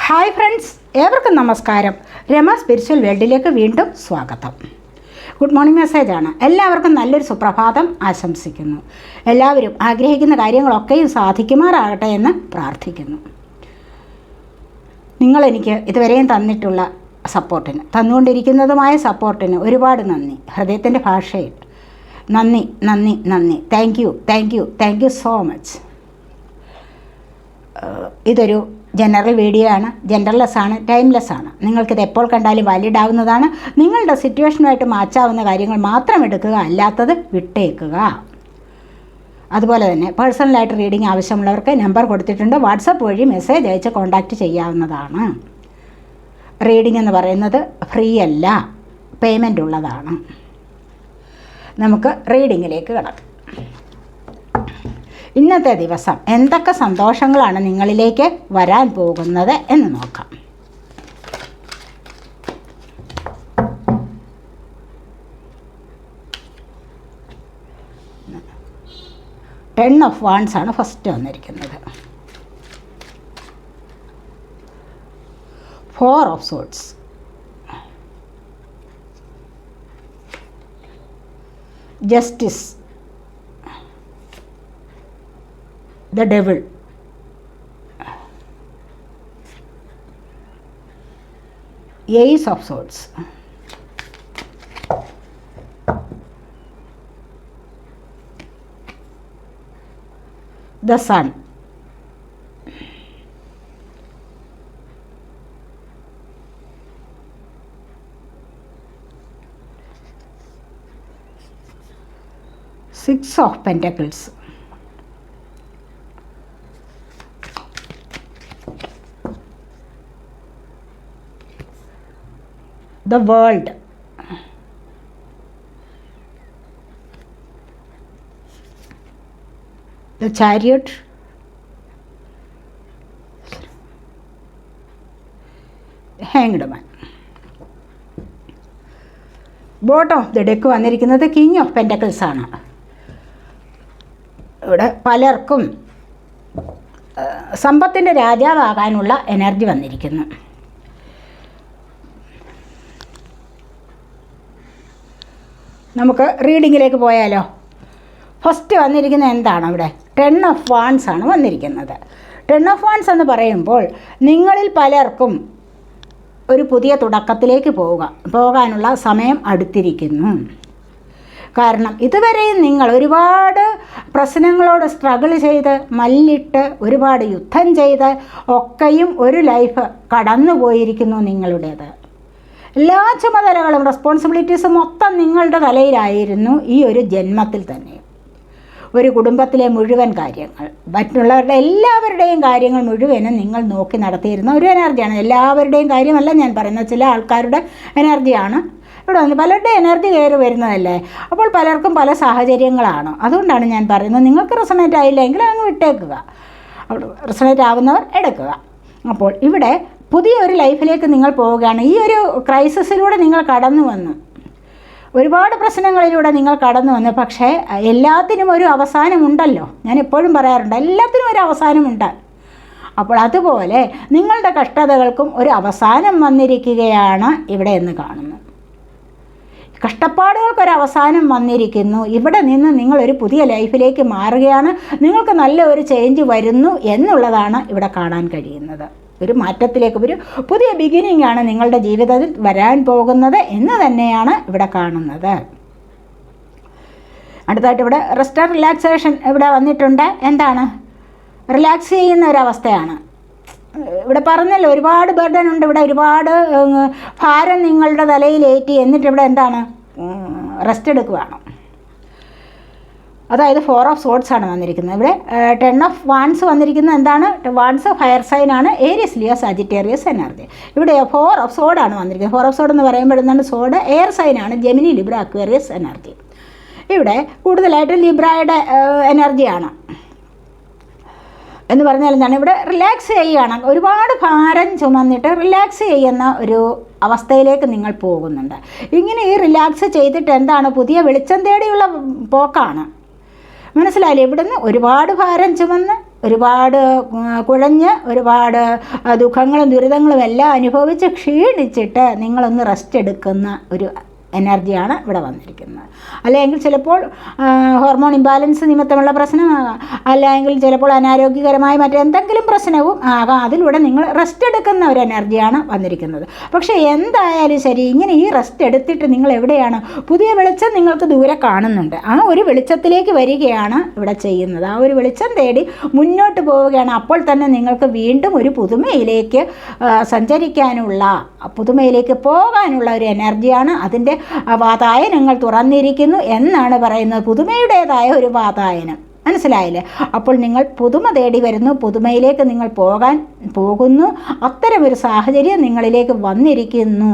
Hi friends, ഏവർക്കും നമസ്കാരം. Rama spiritual വേൾഡിലേക്ക് വീണ്ടും സ്വാഗതം. ഗുഡ് മോർണിംഗ് മെസ്സേജാണ്. എല്ലാവർക്കും നല്ലൊരു സുപ്രഭാതം ആശംസിക്കുന്നു. എല്ലാവരും ആഗ്രഹിക്കുന്ന കാര്യങ്ങളൊക്കെയും സാധിക്കുമാറാകട്ടെ എന്ന് പ്രാർത്ഥിക്കുന്നു. നിങ്ങളെനിക്ക് ഇതുവരെയും തന്നിട്ടുള്ള സപ്പോർട്ടിന്, തന്നുകൊണ്ടിരിക്കുന്നതുമായ സപ്പോർട്ടിന് ഒരുപാട് നന്ദി. ഹൃദയത്തിൻ്റെ ഭാഷയിൽ നന്ദി നന്ദി നന്ദി. Thank you so much. ഇതൊരു ജനറൽ വീഡിയോ ആണ്, ജെൻഡർലെസ് ആണ്, ടൈംലെസ് ആണ്. നിങ്ങൾക്കിത് എപ്പോൾ കണ്ടാലും വാലിഡ് ആവുന്നതാണ്. നിങ്ങളുടെ സിറ്റുവേഷനുമായിട്ട് മാച്ചാവുന്ന കാര്യങ്ങൾ മാത്രം എടുക്കുക, അല്ലാത്തത് വിട്ടേക്കുക. അതുപോലെ തന്നെ പേഴ്സണലായിട്ട് റീഡിംഗ് ആവശ്യമുള്ളവർക്ക് നമ്പർ കൊടുത്തിട്ടുണ്ട്. വാട്സപ്പ് വഴി മെസ്സേജ് അയച്ച് കോൺടാക്റ്റ് ചെയ്യാവുന്നതാണ്. റീഡിംഗ് എന്ന് പറയുന്നത് ഫ്രീ അല്ല, പേയ്മെൻ്റ് ഉള്ളതാണ്. നമുക്ക് റീഡിങ്ങിലേക്ക് കിടക്കാം. ഇന്നത്തെ ദിവസം എന്തൊക്കെ സന്തോഷങ്ങളാണ് നിങ്ങളിലേക്ക് വരാൻ പോകുന്നത് എന്ന് നോക്കാം. ടെൻ ഓഫ് വാൻഡ്സ് ആണ് ഫസ്റ്റ് വന്നിരിക്കുന്നത്. 4 of swords, justice, the devil, ace of swords, the sun, six of pentacles, the world, the chariot, hanged man. Bottom of the deck വന്നിരിക്കുന്നത് കിങ് ഓഫ് പെൻറ്റക്കിൾസ് ആണ്. ഇവിടെ പലർക്കും സമ്പത്തിൻ്റെ രാജാവാകാനുള്ള എനർജി വന്നിരിക്കുന്നു. നമുക്ക് റീഡിങ്ങിലേക്ക് പോയാലോ. ഫസ്റ്റ് വന്നിരിക്കുന്നത് എന്താണ്? ഇവിടെ 10 ഓഫ് വാൻഡ്സ് ആണ് വന്നിരിക്കുന്നത്. 10 ഓഫ് വാൻഡ്സ് എന്ന് പറയുമ്പോൾ നിങ്ങളിൽ പലർക്കും ഒരു പുതിയ തുടക്കത്തിലേക്ക് പോകാനുള്ള സമയം അടുത്തിരിക്കുന്നു. കാരണം ഇതുവരെയും നിങ്ങൾ ഒരുപാട് പ്രശ്നങ്ങളോട് സ്ട്രഗിൾ ചെയ്ത് മല്ലിട്ട് ഒരുപാട് യുദ്ധം ചെയ്ത് ഒക്കെയും ഒരു ലൈഫ് കടന്നു പോയിരിക്കുന്നു നിങ്ങളുടേത്. എല്ലാ ചുമതലകളും റെസ്പോൺസിബിലിറ്റീസും മൊത്തം നിങ്ങളുടെ തലയിലായിരുന്നു ഈ ഒരു ജന്മത്തിൽ തന്നെ. ഒരു കുടുംബത്തിലെ മുഴുവൻ കാര്യങ്ങൾ, മറ്റുള്ളവരുടെ എല്ലാവരുടെയും കാര്യങ്ങൾ മുഴുവനും നിങ്ങൾ നോക്കി നടത്തിയിരുന്ന ഒരു എനർജിയാണ്. എല്ലാവരുടെയും കാര്യമല്ല ഞാൻ പറയുന്നത്, ചില ആൾക്കാരുടെ എനർജിയാണ് ഇവിടെ വന്ന്. പലരുടെ എനർജി കയറി വരുന്നതല്ലേ. അപ്പോൾ പലർക്കും പല സാഹചര്യങ്ങളാണ്. അതുകൊണ്ടാണ് ഞാൻ പറയുന്നത്, നിങ്ങൾക്ക് റെസണേറ്റ് ആയില്ലെങ്കിൽ അങ്ങ് വിട്ടേക്കുക, റെസണേറ്റ് ആവുന്നവർ എടുക്കുക. അപ്പോൾ ഇവിടെ പുതിയൊരു ലൈഫിലേക്ക് നിങ്ങൾ പോവുകയാണ്. ഈ ഒരു ക്രൈസിസിലൂടെ നിങ്ങൾ കടന്നു വന്നു, ഒരുപാട് പ്രശ്നങ്ങളിലൂടെ നിങ്ങൾ കടന്നു വന്നു. പക്ഷേ എല്ലാത്തിനും ഒരു അവസാനമുണ്ടല്ലോ. ഞാൻ എപ്പോഴും പറയാറുണ്ട്, എല്ലാത്തിനും ഒരു അവസാനമുണ്ട്. അപ്പോൾ അതുപോലെ നിങ്ങളുടെ കഷ്ടതകൾക്കും ഒരു അവസാനം വന്നിരിക്കുകയാണ് ഇവിടെ എന്ന് കാണുന്നു. കഷ്ടപ്പാടുകൾക്കൊരവസാനം വന്നിരിക്കുന്നു. ഇവിടെ നിന്ന് നിങ്ങളൊരു പുതിയ ലൈഫിലേക്ക് മാറുകയാണ്. നിങ്ങൾക്ക് നല്ല ഒരു ചേഞ്ച് വരുന്നു എന്നുള്ളതാണ് ഇവിടെ കാണാൻ കഴിയുന്നത്. ഒരു മാറ്റത്തിലേക്ക്, ഒരു പുതിയ ബിഗിനിങ് ആണ് നിങ്ങളുടെ ജീവിതത്തിൽ വരാൻ പോകുന്നത് എന്ന് തന്നെയാണ് ഇവിടെ കാണുന്നത്. അടുത്തായിട്ട് ഇവിടെ റെസ്റ്റ് ആൻഡ് റിലാക്സേഷൻ ഇവിടെ വന്നിട്ടുണ്ട്. എന്താണ്? റിലാക്സ് ചെയ്യുന്ന ഒരവസ്ഥയാണ്. ഇവിടെ പറഞ്ഞല്ലോ, ഒരുപാട് ബർഡൻ ഉണ്ട്, ഇവിടെ ഒരുപാട് ഭാരം നിങ്ങളുടെ തലയിലേറ്റി. എന്നിട്ട് ഇവിടെ എന്താണ്? റെസ്റ്റ് എടുക്കുകയാണ്. അതായത് 4 ഓഫ് സോർഡ്സ് ആണ് വന്നിരിക്കുന്നത്. ഇവിടെ 10 ഓഫ് വാൻഡ്സ് വന്നിരിക്കുന്നത് എന്താണ്? വാൻഡ്സ് ഫയർ സൈൻ ആണ്, ഏരിയസ് ലിയോ സാജിറ്റേറിയസ് എനർജി. ഇവിടെ 4 ഓഫ് സോഡ് ആണ് വന്നിരിക്കുന്നത്. 4 ഓഫ് സോഡ് എന്ന് പറയുമ്പോൾ എന്താണ്? സോഡ് എയർ സൈൻ ആണ്, ജെമിനി, ലിബ്ര, അക്വേറിയസ് എനർജി. ഇവിടെ കൂടുതലായിട്ട് ലിബ്രയുടെ എനർജിയാണ്. എന്ന് പറഞ്ഞാൽ എന്താണ്? ഇവിടെ റിലാക്സ് ചെയ്യുകയാണ്. ഒരുപാട് ഭാരം ചുമന്നിട്ട് റിലാക്സ് ചെയ്യുന്ന ഒരു അവസ്ഥയിലേക്ക് നിങ്ങൾ പോകുന്നുണ്ട്. ഇങ്ങനെ ഈ റിലാക്സ് ചെയ്തിട്ട് എന്താണ്? പുതിയ വെളിച്ചം തേടിയുള്ള പോക്കാണ്. മനസ്സിലായില്ലേ? ഇവിടുന്ന് ഒരുപാട് ഭാരം ചുമന്ന് ഒരുപാട് കുഴഞ്ഞ് ഒരുപാട് ദുഃഖങ്ങളും ദുരിതങ്ങളും എല്ലാം അനുഭവിച്ച് ക്ഷീണിച്ചിട്ട് നിങ്ങളൊന്ന് റെസ്റ്റ് എടുക്കുന്ന ഒരു എനർജിയാണ് ഇവിടെ വന്നിരിക്കുന്നത്. അല്ലെങ്കിൽ ചിലപ്പോൾ ഹോർമോൺ ഇംബാലൻസ് നിമിത്തമുള്ള പ്രശ്നമാകാം, അല്ലെങ്കിൽ ചിലപ്പോൾ അനാരോഗ്യകരമായ മറ്റെന്തെങ്കിലും പ്രശ്നവും ആകാം. അതിലൂടെ നിങ്ങൾ റെസ്റ്റ് എടുക്കുന്ന ഒരു എനർജിയാണ് വന്നിരിക്കുന്നത്. പക്ഷേ എന്തായാലും ശരി, ഇങ്ങനെ ഈ റെസ്റ്റ് എടുത്തിട്ട് നിങ്ങൾ എവിടെയാണ്? പുതിയ വെളിച്ചം നിങ്ങൾക്ക് ദൂരെ കാണുന്നുണ്ട്. ആ ഒരു വെളിച്ചത്തിലേക്ക് വരികയാണ് ഇവിടെ ചെയ്യുന്നത്. ആ ഒരു വെളിച്ചം തേടി മുന്നോട്ട് പോവുകയാണ്. അപ്പോൾ തന്നെ നിങ്ങൾക്ക് വീണ്ടും ഒരു പുതുമയിലേക്ക് സഞ്ചരിക്കാനുള്ള, പുതുമയിലേക്ക് പോകാനുള്ള ഒരു എനർജിയാണ്. അതിൻ്റെ വാതായനങ്ങൾ തുറന്നിരിക്കുന്നു എന്നാണ് പറയുന്നത്. പുതുമയുടേതായ ഒരു വാതായനം, മനസ്സിലായില്ലേ? അപ്പോൾ നിങ്ങൾ പുതുമ തേടി വരുന്നു, പുതുമയിലേക്ക് നിങ്ങൾ പോകുന്നു. അത്തരമൊരു സാഹചര്യം നിങ്ങളിലേക്ക് വന്നിരിക്കുന്നു.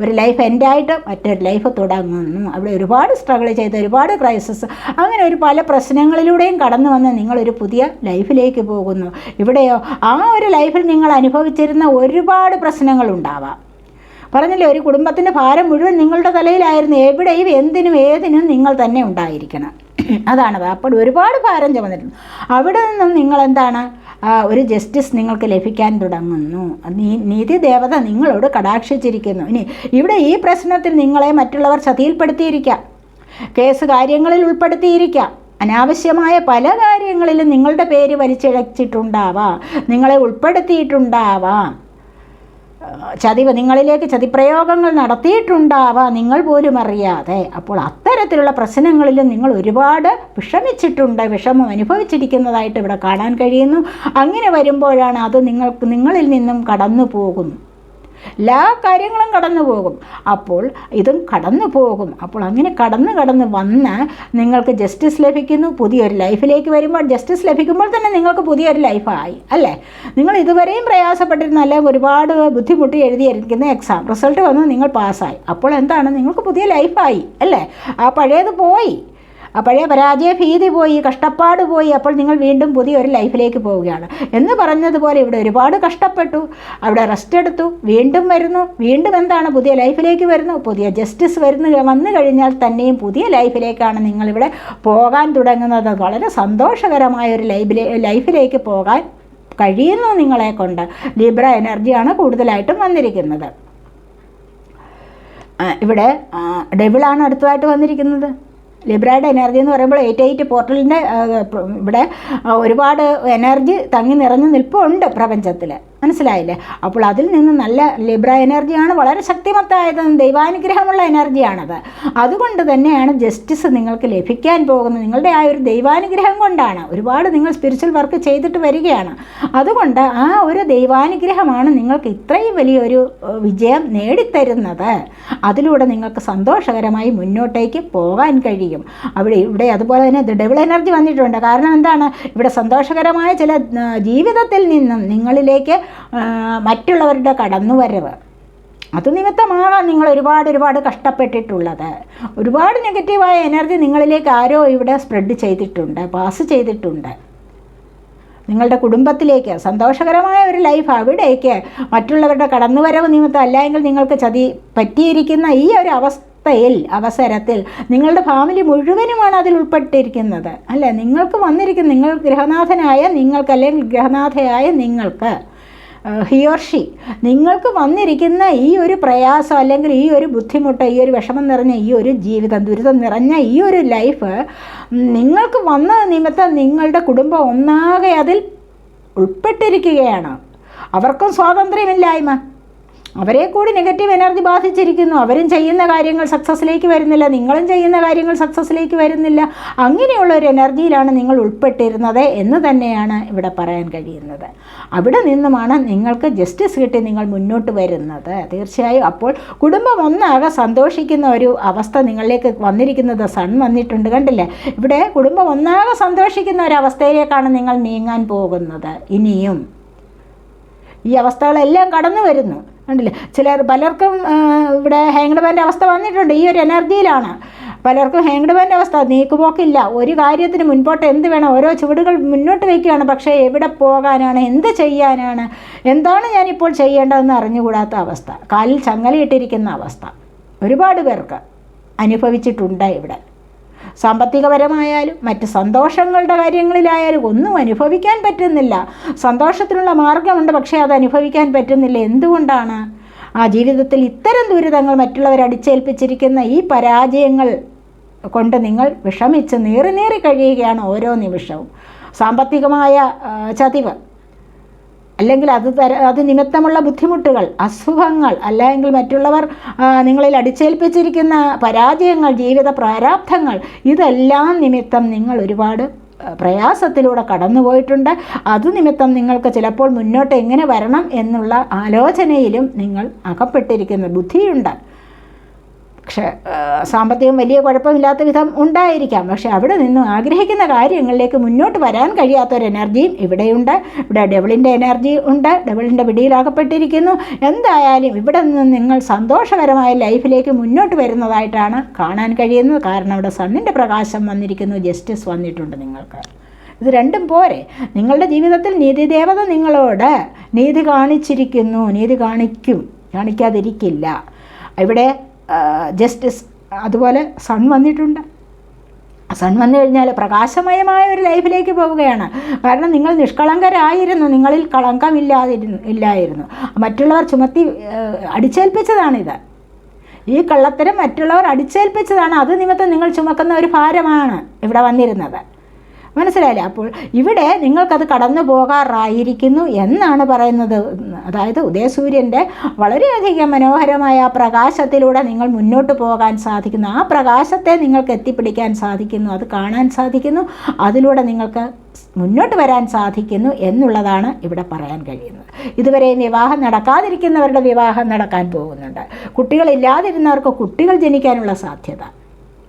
ഒരു ലൈഫ് എൻഡായിട്ട് മറ്റൊരു ലൈഫ് തുടങ്ങുന്നു. അവിടെ ഒരുപാട് സ്ട്രഗിൾ ചെയ്ത്, ഒരുപാട് ക്രൈസിസ്, അങ്ങനെ ഒരു പല പ്രശ്നങ്ങളിലൂടെയും കടന്നു വന്ന് നിങ്ങളൊരു പുതിയ ലൈഫിലേക്ക് പോകുന്നു. ഇവിടെയോ ആ ഒരു ലൈഫിൽ നിങ്ങൾ അനുഭവിച്ചിരുന്ന ഒരുപാട് പ്രശ്നങ്ങളുണ്ടാവാം. പറഞ്ഞില്ലേ, ഒരു കുടുംബത്തിൻ്റെ ഭാരം മുഴുവൻ നിങ്ങളുടെ തലയിലായിരുന്നു. എവിടെയും എന്തിനും ഏതിനും നിങ്ങൾ തന്നെ ഉണ്ടായിരിക്കണം. അതാണ്. അപ്പോൾ ഒരുപാട് ഭാരം ചുമന്നിട്ടുണ്ട്. അവിടെ നിന്നും നിങ്ങളെന്താണ്, ഒരു ജസ്റ്റിസ് നിങ്ങൾക്ക് ലഭിക്കാൻ തുടങ്ങുന്നു. നീതി ദേവത നിങ്ങളോട് കടാക്ഷിച്ചിരിക്കുന്നു. ഇനി ഇവിടെ ഈ പ്രശ്നത്തിൽ നിങ്ങളെ മറ്റുള്ളവർ ചതിയിൽപ്പെടുത്തിയിരിക്കാം, കേസ് കാര്യങ്ങളിൽ ഉൾപ്പെടുത്തിയിരിക്കാം, അനാവശ്യമായ പല കാര്യങ്ങളിലും നിങ്ങളുടെ പേര് വലിച്ചിഴച്ചിട്ടുണ്ടാവാം, നിങ്ങളെ ഉൾപ്പെടുത്തിയിട്ടുണ്ടാവാം, നിങ്ങളിലേക്ക് ചതിപ്രയോഗങ്ങൾ നടത്തിയിട്ടുണ്ടാവാം, നിങ്ങൾ പോലും അറിയാതെ. അപ്പോൾ അത്തരത്തിലുള്ള പ്രശ്നങ്ങളിലും നിങ്ങൾ ഒരുപാട് വിഷമിച്ചിട്ടുണ്ട്, വിഷമം അനുഭവിച്ചിരിക്കുന്നതായിട്ട് ഇവിടെ കാണാൻ കഴിയുന്നു. അങ്ങനെ വരുമ്പോഴാണ് അത് നിങ്ങളിൽ നിന്നും കടന്നു പോകുന്നു. എല്ലാ കാര്യങ്ങളും കടന്നു പോകും. അപ്പോൾ ഇതും കടന്നു പോകും. അപ്പോൾ അങ്ങനെ കടന്ന് വന്ന് നിങ്ങൾക്ക് ജസ്റ്റിസ് ലഭിക്കുന്നു. പുതിയൊരു ലൈഫിലേക്ക് വരുമ്പോൾ ജസ്റ്റിസ് ലഭിക്കുമ്പോൾ തന്നെ നിങ്ങൾക്ക് പുതിയൊരു ലൈഫായി, അല്ലേ? നിങ്ങൾ ഇതുവരെയും പ്രയാസപ്പെട്ടിരുന്ന, അല്ലെങ്കിൽ ഒരുപാട് ബുദ്ധിമുട്ടി എഴുതിയിരിക്കുന്ന എക്സാം റിസൾട്ട് വന്ന് നിങ്ങൾ പാസ്സായി. അപ്പോൾ എന്താണ്, നിങ്ങൾക്ക് പുതിയ ലൈഫായി, അല്ലേ? ആ പഴയത് പോയി, ആ പഴയ പരാജയ ഭീതി പോയി, കഷ്ടപ്പാട് പോയി. അപ്പോൾ നിങ്ങൾ വീണ്ടും പുതിയൊരു ലൈഫിലേക്ക് പോവുകയാണ്. എന്ന് പറഞ്ഞതുപോലെ ഇവിടെ ഒരുപാട് കഷ്ടപ്പെട്ടു, അവിടെ റെസ്റ്റ് എടുത്തു, വീണ്ടും വരുന്നു. വീണ്ടും എന്താണ്, പുതിയ ലൈഫിലേക്ക് വരുന്നു. പുതിയ ജസ്റ്റിസ് വന്നു കഴിഞ്ഞാൽ തന്നെയും പുതിയ ലൈഫിലേക്കാണ് നിങ്ങളിവിടെ പോകാൻ തുടങ്ങുന്നത്. വളരെ സന്തോഷകരമായ ഒരു ലൈഫിലേക്ക് പോകാൻ കഴിയുന്നു നിങ്ങളെ കൊണ്ട്. ലിബ്ര എനർജിയാണ് കൂടുതലായിട്ടും വന്നിരിക്കുന്നത്. ഇവിടെ ഡെവിളാണ് അടുത്തതായിട്ട് വന്നിരിക്കുന്നത്. ലിബ്രയുടെ എനർജി എന്ന് പറയുമ്പോൾ 88 പോർട്ടലിൻ്റെ ഇവിടെ ഒരുപാട് എനർജി തങ്ങി നിറഞ്ഞു നിൽപ്പുണ്ട് പ്രപഞ്ചത്തിൽ, മനസ്സിലായില്ലേ? അപ്പോൾ അതിൽ നിന്ന് നല്ല ലിബ്ര എനർജിയാണ്, വളരെ ശക്തിമത്തായത്, ദൈവാനുഗ്രഹമുള്ള എനർജിയാണത്. അതുകൊണ്ട് തന്നെയാണ് ജസ്റ്റിസ് നിങ്ങൾക്ക് ലഭിക്കാൻ പോകുന്നത്. നിങ്ങളുടെ ആ ഒരു ദൈവാനുഗ്രഹം കൊണ്ടാണ്. ഒരുപാട് നിങ്ങൾ സ്പിരിച്വൽ വർക്ക് ചെയ്തിട്ട് വരികയാണ്. അതുകൊണ്ട് ആ ഒരു ദൈവാനുഗ്രഹമാണ് നിങ്ങൾക്ക് ഇത്രയും വലിയൊരു വിജയം നേടിത്തരുന്നത്. അതിലൂടെ നിങ്ങൾക്ക് സന്തോഷകരമായി മുന്നോട്ടേക്ക് പോകാൻ കഴിയും. ഇവിടെ അതുപോലെ തന്നെ ഡബിൾ എനർജി വന്നിട്ടുണ്ട്. കാരണം എന്താണ്, ഇവിടെ സന്തോഷകരമായ ചില ജീവിതത്തിൽ നിന്നും നിങ്ങളിലേക്ക് മറ്റുള്ളവരുടെ കടന്നുവരവ്, അത് നിമിത്തമാകാം നിങ്ങൾ ഒരുപാട് കഷ്ടപ്പെട്ടിട്ടുള്ളത്. ഒരുപാട് നെഗറ്റീവായ എനർജി നിങ്ങളിലേക്ക് ആരോ ഇവിടെ സ്പ്രെഡ് ചെയ്തിട്ടുണ്ട്, പാസ് ചെയ്തിട്ടുണ്ട്. നിങ്ങളുടെ കുടുംബത്തിലേക്ക് സന്തോഷകരമായ ഒരു ലൈഫ്, അവിടേക്ക് മറ്റുള്ളവരുടെ കടന്നുവരവ് നിമിത്തം, അല്ലെങ്കിൽ നിങ്ങൾക്ക് ചതി പറ്റിയിരിക്കുന്ന ഈ ഒരു അവസരത്തിൽ നിങ്ങളുടെ ഫാമിലി മുഴുവനുമാണ് അതിൽ ഉൾപ്പെട്ടിരിക്കുന്നത്, അല്ലേ? നിങ്ങൾക്ക് വന്നിരിക്കുന്ന, നിങ്ങൾ ഗ്രഹനാഥനായ നിങ്ങൾക്ക്, അല്ലെങ്കിൽ ഗ്രഹനാഥയായ നിങ്ങൾക്ക്, ഹി ഓർ ഷീ, നിങ്ങൾക്ക് വന്നിരിക്കുന്ന ഈ ഒരു പ്രയാസം, അല്ലെങ്കിൽ ഈ ഒരു ബുദ്ധിമുട്ട്, ഈ ഒരു വിഷമം നിറഞ്ഞ ഈ ഒരു ജീവിതം, ദുരിതം നിറഞ്ഞ ഈ ഒരു ലൈഫ് നിങ്ങൾക്ക് വന്ന നിമിത്തം നിങ്ങളുടെ കുടുംബം ഒന്നാകെ അതിൽ ഉൾപ്പെട്ടിരിക്കുകയാണ്. അവർക്കും സ്വാതന്ത്ര്യമില്ലായ്മ, അവരെ കൂടി നെഗറ്റീവ് എനർജി ബാധിച്ചിരിക്കുന്നു. അവരും ചെയ്യുന്ന കാര്യങ്ങൾ സക്സസ്സിലേക്ക് വരുന്നില്ല, നിങ്ങളും ചെയ്യുന്ന കാര്യങ്ങൾ സക്സസ്സിലേക്ക് വരുന്നില്ല. അങ്ങനെയുള്ള ഒരു എനർജിയിലാണ് നിങ്ങൾ ഉൾപ്പെട്ടിരുന്നത് എന്ന് തന്നെയാണ് ഇവിടെ പറയാൻ കഴിയുന്നത്. അവിടെ നിന്നുമാണ് നിങ്ങൾക്ക് ജസ്റ്റിസ് കിട്ടി നിങ്ങൾ മുന്നോട്ട് വരുന്നത്. തീർച്ചയായും അപ്പോൾ കുടുംബം ഒന്നാകെ സന്തോഷിക്കുന്ന ഒരു അവസ്ഥ നിങ്ങളിലേക്ക് വന്നിരിക്കുന്നത്. സൺ വന്നിട്ടുണ്ട്, കണ്ടില്ലേ? ഇവിടെ കുടുംബം ഒന്നാകെ സന്തോഷിക്കുന്ന ഒരു അവസ്ഥയിലേക്കാണ് നിങ്ങൾ നീങ്ങാൻ പോകുന്നത്. ഇനിയും ഈ അവസ്ഥകളെല്ലാം കടന്നു വരുന്നു, കണ്ടില്ലേ? പലർക്കും ഇവിടെ ഹാങ്ഡ് മാൻ്റെ അവസ്ഥ വന്നിട്ടുണ്ട്. ഈ ഒരു എനർജിയിലാണ് പലർക്കും ഹാങ്ഡ് മാൻ്റെ അവസ്ഥ. നീക്കുപോക്കില്ല, ഒരു കാര്യത്തിന് മുൻപോട്ട് എന്ത് വേണം, ഓരോ ചുവടുകൾ മുന്നോട്ട് വയ്ക്കുകയാണ്. പക്ഷേ എവിടെ പോകാനാണ്, എന്ത് ചെയ്യാനാണ്, എന്താണ് ഞാനിപ്പോൾ ചെയ്യേണ്ടതെന്ന് അറിഞ്ഞുകൂടാത്ത അവസ്ഥ, കാലിൽ ചങ്ങലയിട്ടിരിക്കുന്ന അവസ്ഥ ഒരുപാട് പേർക്ക് അനുഭവിച്ചിട്ടുണ്ട്. ഇവിടെ സാമ്പത്തികപരമായാലും മറ്റ് സന്തോഷങ്ങളുടെ കാര്യങ്ങളിലായാലും ഒന്നും അനുഭവിക്കാൻ പറ്റുന്നില്ല. സന്തോഷത്തിനുള്ള മാർഗമുണ്ട്, പക്ഷേ അത് അനുഭവിക്കാൻ പറ്റുന്നില്ല. എന്തുകൊണ്ടാണ്? ആ ജീവിതത്തിൽ ഇത്തരം ദുരിതങ്ങൾ മറ്റുള്ളവർ അടിച്ചേൽപ്പിച്ചിരിക്കുന്ന ഈ പരാജയങ്ങൾ കൊണ്ട് നിങ്ങൾ വിഷമിച്ച് നീറി കഴിയുകയാണ് ഓരോ നിമിഷവും. സാമ്പത്തികമായ ചതിവ്, അല്ലെങ്കിൽ അത് നിമിത്തമുള്ള ബുദ്ധിമുട്ടുകൾ, അസുഖങ്ങൾ, അല്ലെങ്കിൽ മറ്റുള്ളവർ നിങ്ങളിൽ അടിച്ചേൽപ്പിച്ചിരിക്കുന്ന പരാജയങ്ങൾ, ജീവിത പ്രാരാബ്ധങ്ങൾ, ഇതെല്ലാം നിമിത്തം നിങ്ങൾ ഒരുപാട് പ്രയാസത്തിലൂടെ കടന്നുപോയിട്ടുണ്ട്. അതുനിമിത്തം നിങ്ങൾക്ക് ചിലപ്പോൾ മുന്നോട്ട് എങ്ങനെ വരണം എന്നുള്ള ആലോചനയിലും നിങ്ങൾ അകപ്പെട്ടിരിക്കുന്ന ബുദ്ധിയുണ്ട്. പക്ഷേ സാമ്പത്തികം വലിയ കുഴപ്പമില്ലാത്ത വിധം ഉണ്ടായിരിക്കാം. പക്ഷെ അവിടെ നിന്നും ആഗ്രഹിക്കുന്ന കാര്യങ്ങളിലേക്ക് മുന്നോട്ട് വരാൻ കഴിയാത്തൊരു എനർജിയും ഇവിടെയുണ്ട്. ഇവിടെ ഡെവിളിൻ്റെ എനർജി ഉണ്ട്, ഡെവിളിൻ്റെ പിടിയിലാകപ്പെട്ടിരിക്കുന്നു. എന്തായാലും ഇവിടെ നിന്ന് നിങ്ങൾ സന്തോഷകരമായ ലൈഫിലേക്ക് മുന്നോട്ട് വരുന്നതായിട്ടാണ് കാണാൻ കഴിയുന്നത്. കാരണം ഇവിടെ സണ്ണിൻ്റെ പ്രകാശം വന്നിരിക്കുന്നു, ജസ്റ്റിസ് വന്നിട്ടുണ്ട് നിങ്ങൾക്ക്. ഇത് രണ്ടും പോരെ. നിങ്ങളുടെ ജീവിതത്തിൽ നീതിദേവത നിങ്ങളോട് നീതി കാണിച്ചിരിക്കുന്നു, നീതി കാണിക്കാതിരിക്കില്ല. ഇവിടെ ജസ്റ്റിസ്, അതുപോലെ സൺ വന്നിട്ടുണ്ട്. സൺ വന്നു കഴിഞ്ഞാൽ പ്രകാശമയമായ ഒരു ലൈഫിലേക്ക് പോവുകയാണ്. കാരണം നിങ്ങൾ നിഷ്കളങ്കരായിരുന്നു, നിങ്ങളിൽ കളങ്കമില്ലായിരുന്നു. മറ്റുള്ളവർ ചുമത്തി അടിച്ചേൽപ്പിച്ചതാണിത്. ഈ കള്ളത്തരം മറ്റുള്ളവർ അടിച്ചേൽപ്പിച്ചതാണ്. അത് നിമിത്തം നിങ്ങൾ ചുമക്കുന്ന ഒരു ഭാരമാണ് ഇവിടെ വന്നിരുന്നത്. മനസ്സിലായില്ലേ? അപ്പോൾ ഇവിടെ നിങ്ങൾക്കത് കടന്നു പോകാറായിരിക്കുന്നു എന്നാണ് പറയുന്നത്. അതായത് ഉദയസൂര്യൻ്റെ വളരെയധികം മനോഹരമായ ആ പ്രകാശത്തിലൂടെ നിങ്ങൾ മുന്നോട്ട് പോകാൻ സാധിക്കുന്നു. ആ പ്രകാശത്തെ നിങ്ങൾക്ക് എത്തിപ്പിടിക്കാൻ സാധിക്കുന്നു, അത് കാണാൻ സാധിക്കുന്നു, അതിലൂടെ നിങ്ങൾക്ക് മുന്നോട്ട് വരാൻ സാധിക്കുന്നു എന്നുള്ളതാണ് ഇവിടെ പറയാൻ കഴിയുന്നത്. ഇതുവരെയും വിവാഹം നടക്കാതിരിക്കുന്നവരുടെ വിവാഹം നടക്കാൻ പോകുന്നുണ്ട്. കുട്ടികളില്ലാതിരുന്നവർക്ക് കുട്ടികൾ ജനിക്കാനുള്ള സാധ്യത.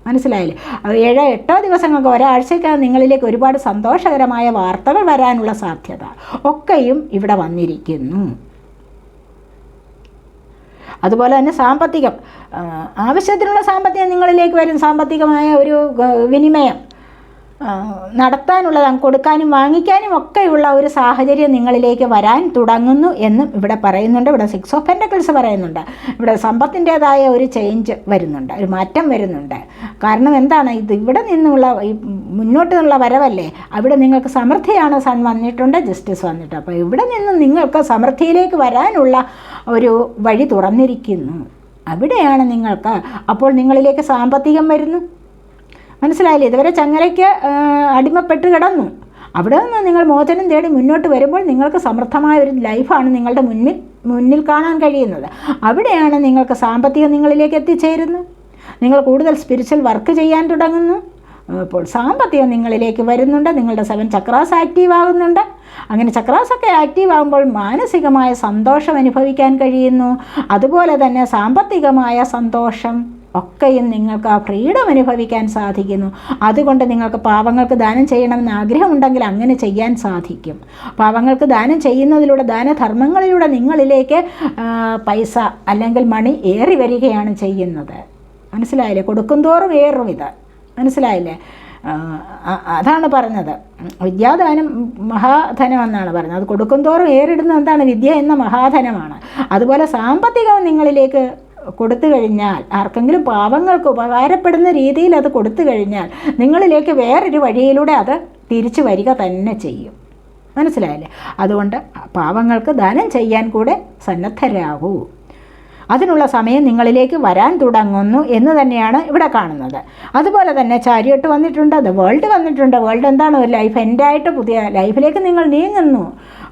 മനസ്സിലായില്ലേ? 7-8 ദിവസങ്ങൾക്ക്, ഒരാഴ്ചയ്ക്കകം നിങ്ങളിലേക്ക് ഒരുപാട് സന്തോഷകരമായ വാർത്തകൾ വരാനുള്ള സാധ്യത ഒക്കെയും ഇവിടെ വന്നിരിക്കുന്നു. അതുപോലെ തന്നെ സാമ്പത്തികം, ആവശ്യത്തിനുള്ള സാമ്പത്തികം നിങ്ങളിലേക്ക് വരും. സാമ്പത്തികമായ ഒരു വിനിമയം നടത്താനുള്ളതാണ്, കൊടുക്കാനും വാങ്ങിക്കാനും ഒക്കെയുള്ള ഒരു സാഹചര്യം നിങ്ങളിലേക്ക് വരാൻ തുടങ്ങുന്നു എന്നും ഇവിടെ പറയുന്നുണ്ട്. ഇവിടെ 6 ഓഫ് പെൻറ്റക്കിൾസ് പറയുന്നുണ്ട്. ഇവിടെ സമ്പത്തിൻ്റേതായ ഒരു ചേഞ്ച് വരുന്നുണ്ട്, ഒരു മാറ്റം വരുന്നുണ്ട്. കാരണം എന്താണ്? ഇത് ഇവിടെ നിന്നുള്ള മുന്നോട്ടുള്ള വരവല്ലേ, അവിടെ നിങ്ങൾക്ക് സമൃദ്ധിയാണ്. സൺ വന്നിട്ടുണ്ട്, ജസ്റ്റിസ് വന്നിട്ട്. അപ്പോൾ ഇവിടെ നിന്ന് നിങ്ങൾക്ക് സമൃദ്ധിയിലേക്ക് വരാനുള്ള ഒരു വഴി തുറന്നിരിക്കുന്നു. അവിടെയാണ് നിങ്ങൾക്ക് അപ്പോൾ നിങ്ങളിലേക്ക് സാമ്പത്തികം വരുന്നു. മനസ്സിലായില്ലേ? ഇതുവരെ ചങ്ങലയ്ക്ക് അടിമപ്പെട്ട് കിടന്നു. അവിടെ നിന്ന് നിങ്ങൾ മോചനം തേടി മുന്നോട്ട് വരുമ്പോൾ നിങ്ങൾക്ക് സമൃദ്ധമായ ഒരു ലൈഫാണ് നിങ്ങളുടെ മുന്നിൽ കാണാൻ കഴിയുന്നത്. അവിടെയാണ് നിങ്ങൾക്ക് സാമ്പത്തികം നിങ്ങളിലേക്ക് എത്തിച്ചേരുന്നു. നിങ്ങൾ കൂടുതൽ സ്പിരിച്വൽ വർക്ക് ചെയ്യാൻ തുടങ്ങുന്നു. അപ്പോൾ സാമ്പത്തികം നിങ്ങളിലേക്ക് വരുന്നുണ്ട്. നിങ്ങളുടെ 7 ചക്രാസ് ആക്റ്റീവ് ആകുന്നുണ്ട്. അങ്ങനെ ചക്രാസൊക്കെ ആക്റ്റീവ് ആകുമ്പോൾ മാനസികമായ സന്തോഷം അനുഭവിക്കാൻ കഴിയുന്നു. അതുപോലെ തന്നെ സാമ്പത്തികമായ സന്തോഷം ഒക്കെയും നിങ്ങൾക്ക് ആ ഫ്രീഡം അനുഭവിക്കാൻ സാധിക്കുന്നു. അതുകൊണ്ട് നിങ്ങൾക്ക് പാവങ്ങൾക്ക് ദാനം ചെയ്യണമെന്ന് ആഗ്രഹമുണ്ടെങ്കിൽ അങ്ങനെ ചെയ്യാൻ സാധിക്കും. പാവങ്ങൾക്ക് ദാനം ചെയ്യുന്നതിലൂടെ, ദാനധർമ്മങ്ങളിലൂടെ നിങ്ങളിലേക്ക് പൈസ അല്ലെങ്കിൽ മണി ഏറി വരികയാണ് ചെയ്യുന്നത്. മനസ്സിലായില്ലേ? കൊടുക്കുന്തോറും ഏറും ഇത്. മനസ്സിലായില്ലേ? അതാണ് പറഞ്ഞത്. വിദ്യാദാനം മഹാധനം എന്നാണ് പറയുന്നത്. അത് കൊടുക്കുന്തോറും ഏറിടുന്ന എന്താണ്? വിദ്യ എന്ന മഹാധനമാണ്. അതുപോലെ സാമ്പത്തികം നിങ്ങളിലേക്ക് കൊടുത്തു കഴിഞ്ഞാൽ, ആർക്കെങ്കിലും പാവങ്ങൾക്ക് ഉപകാരപ്പെടുന്ന രീതിയിൽ അത് കൊടുത്തു കഴിഞ്ഞാൽ നിങ്ങളിലേക്ക് വേറൊരു വഴിയിലൂടെ അത് തിരിച്ചു വരിക തന്നെ ചെയ്യും. മനസ്സിലായില്ലേ? അതുകൊണ്ട് പാവങ്ങൾക്ക് ദാനം ചെയ്യാൻ കൂടെ സന്നദ്ധരാകൂ. അതിനുള്ള സമയം നിങ്ങളിലേക്ക് വരാൻ തുടങ്ങുന്നു എന്ന് തന്നെയാണ് ഇവിടെ കാണുന്നത്. അതുപോലെ തന്നെ ചാരിയട്ട് വന്നിട്ടുണ്ട്, ദ വേൾഡ് വന്നിട്ടുണ്ട്. വേൾഡ് എന്താണ്? ഒരു ലൈഫ് എൻഡായിട്ട് പുതിയ ലൈഫിലേക്ക് നിങ്ങൾ നീങ്ങുന്നു.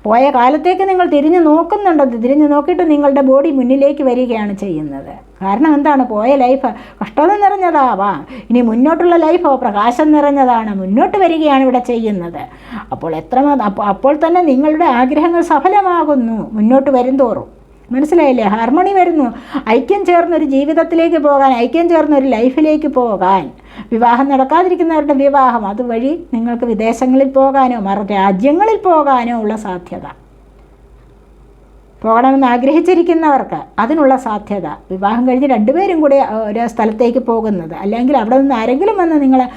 പോയ കാലത്തേക്ക് നിങ്ങൾ തിരിഞ്ഞു നോക്കുന്നുണ്ട്. തിരിഞ്ഞു നോക്കിയിട്ട് നിങ്ങളുടെ ബോഡി മുന്നിലേക്ക് വരികയാണ് ചെയ്യുന്നത്. കാരണം എന്താണ്? പോയ ലൈഫ് കഷ്ടത നിറഞ്ഞതാവാം, ഇനി മുന്നോട്ടുള്ള ലൈഫോ പ്രകാശം നിറഞ്ഞതാണ്. മുന്നോട്ട് വരികയാണ് ഇവിടെ ചെയ്യുന്നത്. അപ്പോൾ തന്നെ നിങ്ങളുടെ ആഗ്രഹങ്ങൾ സഫലമാകുന്നു മുന്നോട്ട് വരുംതോറും. മനസ്സിലായില്ലേ? ഹാർമണി വരുന്നു. ഐക്യം ചേർന്നൊരു ജീവിതത്തിലേക്ക് പോകാൻ, ഐക്യം ചേർന്നൊരു ലൈഫിലേക്ക് പോകാൻ, വിവാഹം നടക്കാതിരിക്കുന്നവരുടെ വിവാഹം, അതുവഴി നിങ്ങൾക്ക് വിദേശങ്ങളിൽ പോകാനോ രാജ്യങ്ങളിൽ പോകാനോ ഉള്ള സാധ്യത, പോകണമെന്ന് ആഗ്രഹിച്ചിരിക്കുന്നവർക്ക് അതിനുള്ള സാധ്യത, വിവാഹം കഴിഞ്ഞ് 2 പേരും കൂടെ ഒരു സ്ഥലത്തേക്ക് പോകുന്നത്, അല്ലെങ്കിൽ അവിടെ നിന്ന് ആരെങ്കിലും വന്ന് നിങ്ങളെ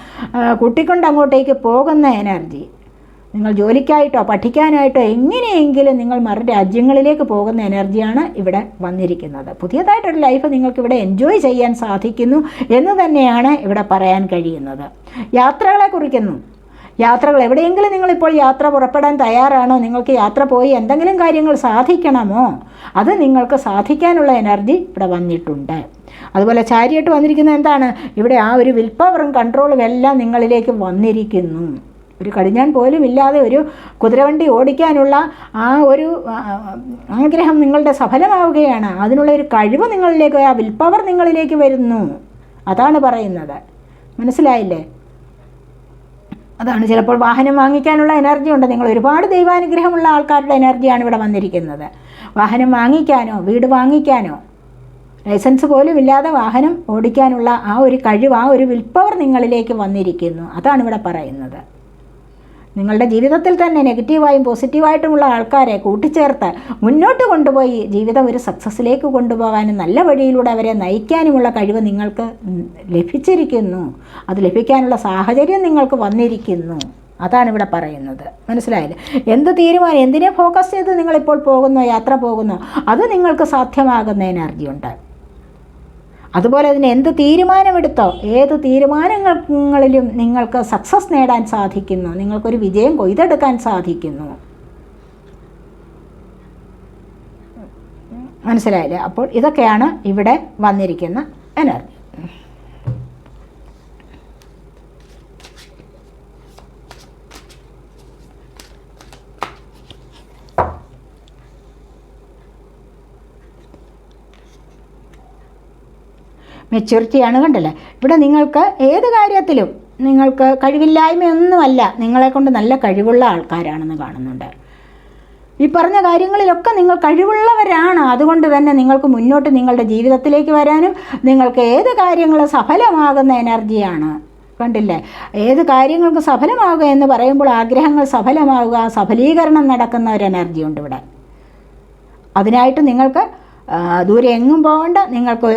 കൂട്ടിക്കൊണ്ട് അങ്ങോട്ടേക്ക് പോകുന്ന എനർജി, നിങ്ങൾ ജോലിക്കായിട്ടോ പഠിക്കാനായിട്ടോ എങ്ങനെയെങ്കിലും നിങ്ങൾ മറുരാജ്യങ്ങളിലേക്ക് പോകുന്ന എനർജിയാണ് ഇവിടെ വന്നിരിക്കുന്നത്. പുതിയതായിട്ടൊരു ലൈഫ് നിങ്ങൾക്കിവിടെ എൻജോയ് ചെയ്യാൻ സാധിക്കുന്നു എന്ന് തന്നെയാണ് ഇവിടെ പറയാൻ കഴിയുന്നത്. യാത്രകളെ കുറിക്കുന്നു. യാത്രകൾ എവിടെയെങ്കിലും നിങ്ങളിപ്പോൾ യാത്ര പുറപ്പെടാൻ തയ്യാറാണോ? നിങ്ങൾക്ക് യാത്ര പോയി എന്തെങ്കിലും കാര്യങ്ങൾ സാധിക്കണമോ? അത് നിങ്ങൾക്ക് സാധിക്കാനുള്ള എനർജി ഇവിടെ വന്നിട്ടുണ്ട്. അതുപോലെ ചാരിയട്ട് വന്നിരിക്കുന്നത് എന്താണ്? ഇവിടെ ആ ഒരു വിൽ പവറും കൺട്രോളും എല്ലാം നിങ്ങളിലേക്ക് വന്നിരിക്കുന്നു. ഒരു കടിഞ്ഞാൻ പോലും ഇല്ലാതെ ഒരു കുതിരവണ്ടി ഓടിക്കാനുള്ള ആ ഒരു ആഗ്രഹം നിങ്ങളുടെ സഫലമാവുകയാണ്. അതിനുള്ള ഒരു കഴിവ് നിങ്ങളിലേക്ക്, ആ വിൽ പവർ നിങ്ങളിലേക്ക് വരുന്നു. അതാണ് പറയുന്നത്. മനസ്സിലായില്ലേ? അതാണ് ചിലപ്പോൾ വാഹനം വാങ്ങിക്കാനുള്ള എനർജി ഉണ്ട്. നിങ്ങൾ ഒരുപാട് ദൈവാനുഗ്രഹമുള്ള ആൾക്കാരുടെ എനർജിയാണ് ഇവിടെ വന്നിരിക്കുന്നത്. വാഹനം വാങ്ങിക്കാനോ വീട് വാങ്ങിക്കാനോ ലൈസൻസ് പോലും ഇല്ലാതെ വാഹനം ഓടിക്കാനുള്ള ആ ഒരു കഴിവ്, ആ ഒരു വിൽ പവർ നിങ്ങളിലേക്ക് വന്നിരിക്കുന്നു. അതാണ് ഇവിടെ പറയുന്നത്. നിങ്ങളുടെ ജീവിതത്തിൽ തന്നെ നെഗറ്റീവായും പോസിറ്റീവായിട്ടുമുള്ള ആൾക്കാരെ കൂട്ടിച്ചേർത്ത് മുന്നോട്ട് കൊണ്ടുപോയി ജീവിതം ഒരു സക്സസ്സിലേക്ക് കൊണ്ടുപോകാനും നല്ല വഴിയിലൂടെ അവരെ നയിക്കാനുമുള്ള കഴിവ് നിങ്ങൾക്ക് ലഭിച്ചിരിക്കുന്നു. അത് ലഭിക്കാനുള്ള സാഹചര്യം നിങ്ങൾക്ക് വന്നിരിക്കുന്നു. അതാണ് ഇവിടെ പറയുന്നത്. മനസ്സിലായില്ലേ? എന്ത് തീരുമാനം, എന്തിനെ ഫോക്കസ് ചെയ്ത് നിങ്ങളിപ്പോൾ പോകുന്നോ, യാത്ര പോകുന്നോ, അത് നിങ്ങൾക്ക് സാധ്യമാകുന്ന എനർജിയുണ്ട്. അതുപോലെ അതിന് എന്ത് തീരുമാനമെടുത്തോ, ഏത് തീരുമാനങ്ങളിലും നിങ്ങൾക്ക് സക്സസ് നേടാൻ സാധിക്കുന്നു. നിങ്ങൾക്കൊരു വിജയം കൊയ്തെടുക്കാൻ സാധിക്കുന്നു. മനസ്സിലായില്ലേ? അപ്പോൾ ഇതൊക്കെയാണ് ഇവിടെ വന്നിരിക്കുന്ന എനർജി. മെച്യൂരിറ്റിയാണ്. കണ്ടല്ലേ? ഇവിടെ നിങ്ങൾക്ക് ഏത് കാര്യത്തിലും നിങ്ങൾക്ക് കഴിവില്ലായ്മയൊന്നുമല്ല, നിങ്ങളെക്കൊണ്ട് നല്ല കഴിവുള്ള ആൾക്കാരാണെന്ന് കാണുന്നുണ്ട്. ഈ പറഞ്ഞ കാര്യങ്ങളിലൊക്കെ നിങ്ങൾ കഴിവുള്ളവരാണ്. അതുകൊണ്ട് തന്നെ നിങ്ങൾക്ക് മുന്നോട്ട് നിങ്ങളുടെ ജീവിതത്തിലേക്ക് വരാനും നിങ്ങൾക്ക് ഏത് കാര്യങ്ങളും സഫലമാകുന്ന എനർജിയാണ്. കണ്ടില്ലേ? ഏത് കാര്യങ്ങൾക്ക് സഫലമാവുക എന്ന് പറയുമ്പോൾ ആഗ്രഹങ്ങൾ സഫലമാവുക, സഫലീകരണം നടക്കുന്ന ഒരു എനർജി ഉണ്ട് ഇവിടെ. അതിനായിട്ട് നിങ്ങൾക്ക് ദൂരെ എങ്ങും പോകണ്ട. നിങ്ങൾക്ക്